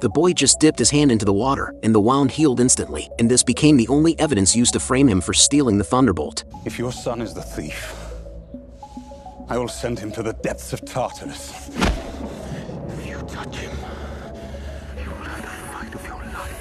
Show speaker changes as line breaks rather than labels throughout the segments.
The boy just dipped his hand into the water, and the wound healed instantly, and this became the only evidence used to frame him for stealing the thunderbolt.
If your son is the thief, I will send him to the depths of Tartarus. If you touch him, you will have the fight of your life.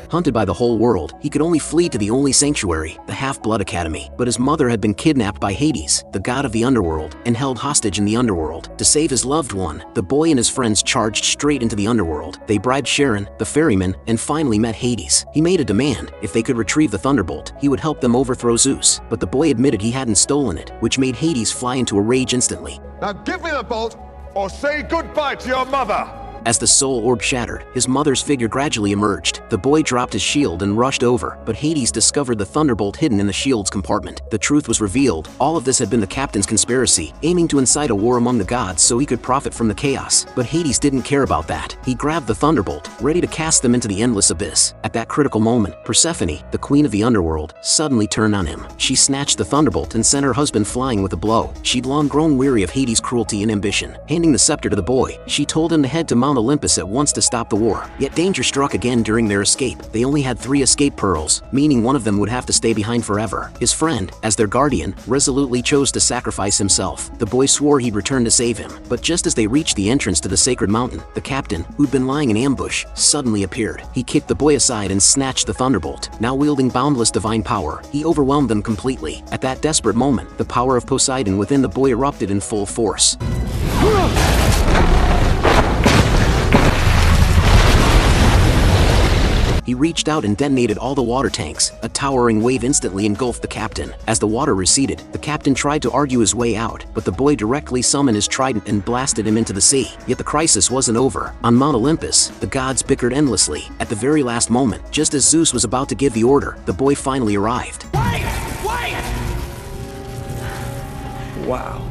Hunted by the whole world, he could only flee to the only sanctuary, the Half-Blood Academy. But his mother had been kidnapped by Hades, the god of the underworld, and held hostage in the underworld. To save his loved one, the boy and his friends charged straight into the underworld. They bribed Charon, the ferryman, and finally met Hades. He made a demand: if they could retrieve the thunderbolt, he would help them overthrow Zeus. But the boy admitted he hadn't stolen it, which made Hades fly into a rage instantly.
Now give me the bolt, or say goodbye to your mother!
As the soul orb shattered, his mother's figure gradually emerged. The boy dropped his shield and rushed over, but Hades discovered the thunderbolt hidden in the shield's compartment. The truth was revealed. All of this had been the captain's conspiracy, aiming to incite a war among the gods so he could profit from the chaos. But Hades didn't care about that. He grabbed the thunderbolt, ready to cast them into the endless abyss. At that critical moment, Persephone, the queen of the underworld, suddenly turned on him. She snatched the thunderbolt and sent her husband flying with a blow. She'd long grown weary of Hades' cruelty and ambition. Handing the scepter to the boy, she told him to head to Mount Olympus at once to stop the war. Yet danger struck again during their escape. They only had 3 escape pearls, meaning one of them would have to stay behind forever. His friend, as their guardian, resolutely chose to sacrifice himself. The boy swore he'd return to save him, but just as they reached the entrance to the sacred mountain, the captain, who'd been lying in ambush, suddenly appeared. He kicked the boy aside and snatched the thunderbolt. Now wielding boundless divine power, he overwhelmed them completely. At that desperate moment, the power of Poseidon within the boy erupted in full force. He reached out and detonated all the water tanks. A towering wave instantly engulfed the captain. As the water receded, the captain tried to argue his way out, but the boy directly summoned his trident and blasted him into the sea. Yet the crisis wasn't over. On Mount Olympus, the gods bickered endlessly. At the very last moment, just as Zeus was about to give the order, the boy finally arrived.
Wait! Wait! Wow.